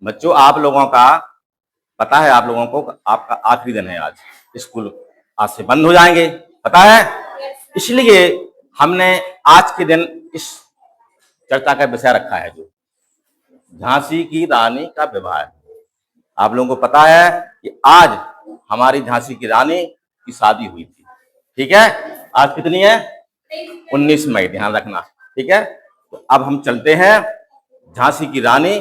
बच्चों, आप लोगों का पता है, आप लोगों को आपका आखिरी दिन है आज। स्कूल आज से बंद हो जाएंगे, पता है। इसलिए हमने आज के दिन इस चर्चा का विषय रखा है जो झांसी की रानी का विवाह है। आप लोगों को पता है कि आज हमारी झांसी की रानी की शादी हुई थी। ठीक है, आज कितनी है? 19 मई, ध्यान रखना। ठीक है, तो अब हम चलते हैं झांसी की रानी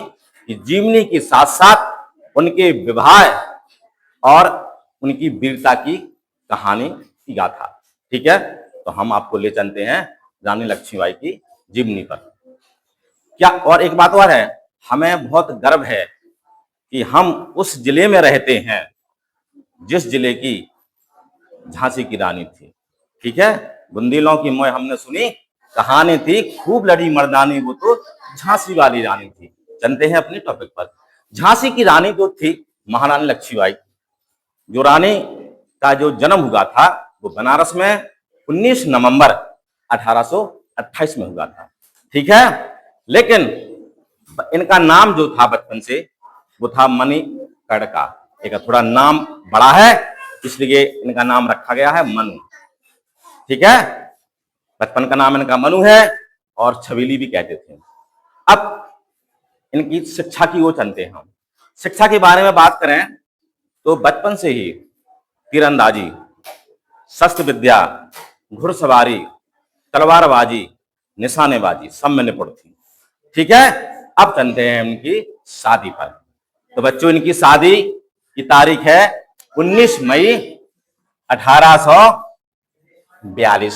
की जीवनी के साथ साथ उनके विवाह और उनकी वीरता की कहानी की गाथा। ठीक है, तो हम आपको ले चलते हैं रानी लक्ष्मीबाई की जीवनी पर। क्या और एक बात और है, हमें बहुत गर्व है कि हम उस जिले में रहते हैं जिस जिले की झांसी की रानी थी। ठीक है, बुंदेलों की मोह हमने सुनी कहानी थी, खूब लड़ी मर्दानी वो तो झांसी वाली रानी थी। चलते हैं अपने टॉपिक पर। झांसी की रानी जो थी महारानी लक्ष्मीबाई, जो रानी का जो जन्म हुआ था वो बनारस में 19 नवंबर 1828 में हुआ था। ठीक है, लेकिन इनका नाम जो था बचपन से वो था मणिकर्णिका। एक थोड़ा नाम बड़ा है इसलिए इनका नाम रखा गया है मनु। ठीक है, बचपन का नाम इनका मनु है और छबीली भी कहते थे। अब इनकी शिक्षा की ओर चलते हैं हम। शिक्षा के बारे में बात करें तो बचपन से ही तीरंदाजी, शस्त्र विद्या, घुड़सवारी, तलवारबाजी, निशानेबाजी सब में निपुण थी। ठीक है, अब चलते हैं इनकी शादी पर। तो बच्चों, इनकी शादी की तारीख है 19 मई 1842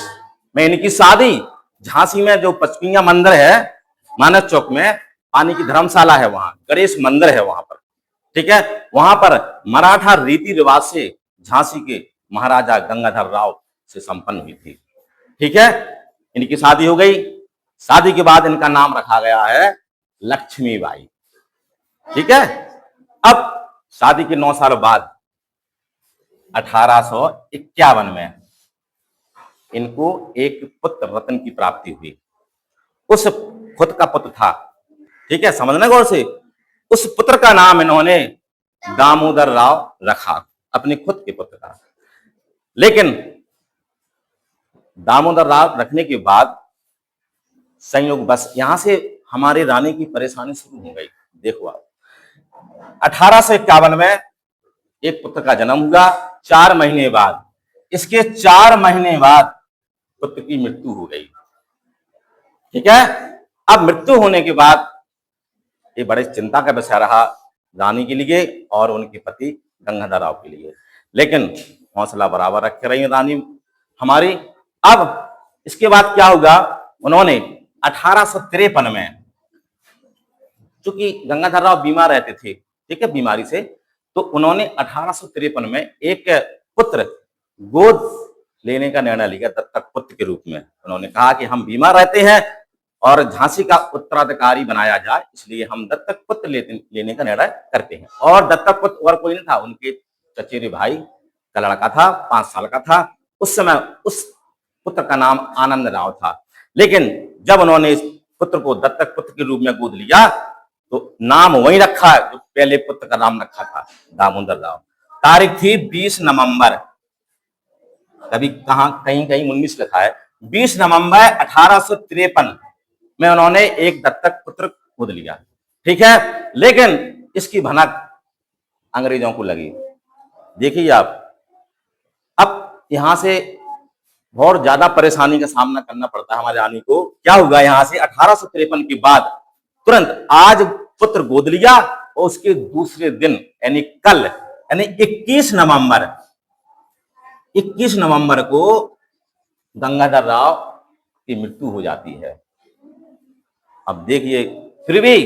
में इनकी शादी झांसी में जो पचपिया मंदिर है मानस चौक में, पानी की धर्मशाला है, वहां गणेश मंदिर है वहां पर। ठीक है, वहां पर मराठा रीति रिवाज से झांसी के महाराजा गंगाधर राव से संपन्न हुई थी। ठीक है, इनकी शादी हो गई। शादी के बाद इनका नाम रखा गया है लक्ष्मीबाई। ठीक है, अब शादी के 9 साल बाद 1851 में इनको एक पुत्र रत्न की प्राप्ति हुई। उस खुद का पुत्र था, ठीक है, समझना गौर से, उस पुत्र का नाम इन्होंने दामोदर राव रखा, अपने खुद के पुत्र का। लेकिन दामोदर राव रखने के बाद संयोग बस यहां से हमारी रानी की परेशानी शुरू हो गई। देखो आप, 1851 में एक पुत्र का जन्म हुआ। 4 महीने बाद, इसके 4 महीने बाद पुत्र की मृत्यु हो गई। ठीक है, अब मृत्यु होने के बाद ये बड़े चिंता का विषय रहा रानी के लिए और उनके पति गंगाधर राव के लिए। लेकिन हौसला बराबर रखे रही रानी हमारी। अब इसके बाद क्या होगा, उन्होंने 1853 में, चूंकि गंगाधर राव बीमार रहते थे, ठीक है, बीमारी से, तो उन्होंने 1853 में एक पुत्र गोद लेने का निर्णय लिया, दत्तक पुत्र के रूप में। उन्होंने कहा कि हम बीमार रहते हैं और झांसी का उत्तराधिकारी बनाया जाए, इसलिए हम दत्तक पुत्र लेने का निर्णय करते हैं। और दत्तक पुत्र और कोई नहीं था, उनके चचेरे भाई का लड़का था, 5 साल का था। उस समय उस पुत्र का नाम आनंद राव था। लेकिन जब उन्होंने इस पुत्र को दत्तक पुत्र के रूप में गोद लिया तो नाम वही रखा जो पहले पुत्र का नाम रखा था, दामोदर राव। तारीख थी 20 नवंबर, कभी कहां कहीं कहीं 19 लिखा है, 20 नवंबर 1853 में उन्होंने एक दत्तक पुत्र गोद लिया। ठीक है, लेकिन इसकी भनक अंग्रेजों को लगी। देखिए आप, अब यहां से बहुत ज्यादा परेशानी का सामना करना पड़ता है हमारे रानी को। क्या होगा, यहां से 1853 के बाद तुरंत आज पुत्र गोद लिया और उसके दूसरे दिन यानी कल, यानी 21 नवंबर को गंगाधर राव की मृत्यु हो जाती है। अब देखिए, फिर भी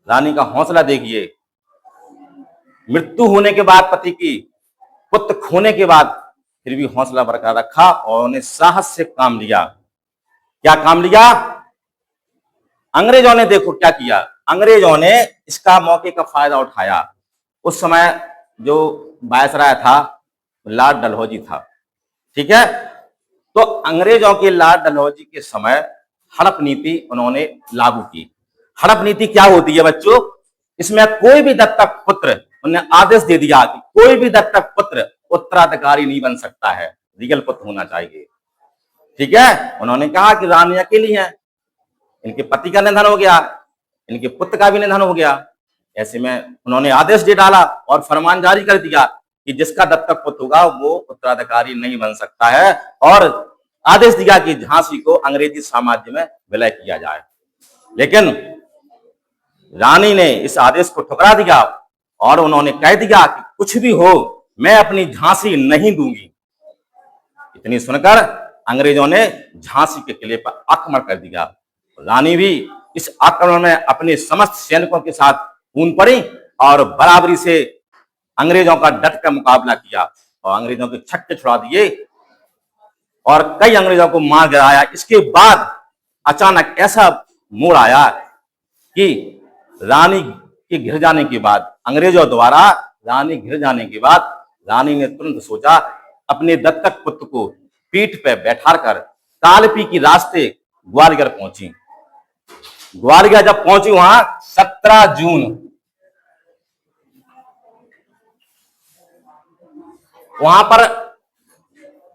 रानी का हौसला देखिए, मृत्यु होने के बाद पति की, पुत्र खोने के बाद फिर भी हौसला बरकरार रखा और उन्हें साहस से काम लिया। क्या काम लिया? अंग्रेजों ने देखो क्या किया, अंग्रेजों ने इसका मौके का फायदा उठाया। उस समय जो वायसराय था लॉर्ड डलहौजी था। ठीक है, तो अंग्रेजों के लॉर्ड डलहौजी के समय हड़प नीति उन्होंने लागू की। हड़प नीति क्या होती है बच्चों? इसमें कोई भी दत्तक पुत्र, उन्होंने आदेश दे दिया कि कोई भी दत्तक पुत्र उत्तराधिकारी नहीं बन सकता है, लीगल पुत्र होना चाहिए। ठीक है, उन्होंने कहा कि रानी अकेली है, इनके पति का निधन हो गया, इनके पुत्र का भी निधन हो गया। ऐसे में उन्होंने आदेश दे डाला और फरमान जारी कर दिया कि जिसका दत्तक पुत्र होगा वो उत्तराधिकारी नहीं बन सकता है, और आदेश दिया कि झांसी को अंग्रेजी साम्राज्य में विलय किया जाए। लेकिन रानी ने इस आदेश को ठुकरा दिया और उन्होंने कह दिया कि कुछ भी हो, मैं अपनी झांसी नहीं दूंगी। इतनी सुनकर अंग्रेजों ने झांसी के किले पर आक्रमण कर दिया। रानी भी इस आक्रमण में अपने समस्त सैनिकों के साथ कूद पड़ी और बराबरी से अंग्रेजों का डट कर मुकाबला किया और अंग्रेजों के छक्के छुड़ा दिए और कई अंग्रेजों को मार गिराया। इसके बाद अचानक ऐसा मोड़ आया कि रानी के घिर जाने के बाद, अंग्रेजों द्वारा रानी घिर जाने के बाद, रानी ने तुरंत सोचा अपने दत्तक पुत्र को पीठ पर बैठाकर कालपी की रास्ते ग्वालियर पहुंची। ग्वालियर जब पहुंची, वहां 17 जून, वहां पर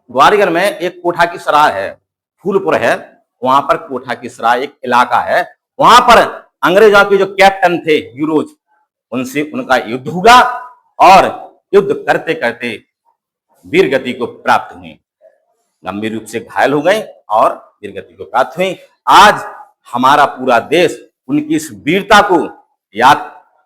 ग्वालियर में एक कोठा की सराय है, फूलपुर है, वहां पर कोठा की सराय एक इलाका है। वहां पर अंग्रेजों के जो कैप्टन थे यूरोज, उनसे उनका युद्ध हुआ और युद्ध करते करते वीरगति को प्राप्त हुई, गंभीर रूप से घायल हो गए और वीरगति को प्राप्त हुई। आज हमारा पूरा देश उनकी इस वीरता को याद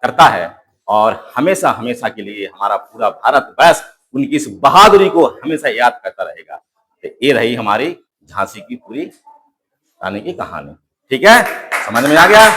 करता है और हमेशा हमेशा के लिए हमारा पूरा भारतवर्ष उनकी इस बहादुरी को हमेशा याद करता रहेगा। तो ये रही हमारी झांसी की पूरी रानी की कहानी। ठीक है, समझ में आ गया?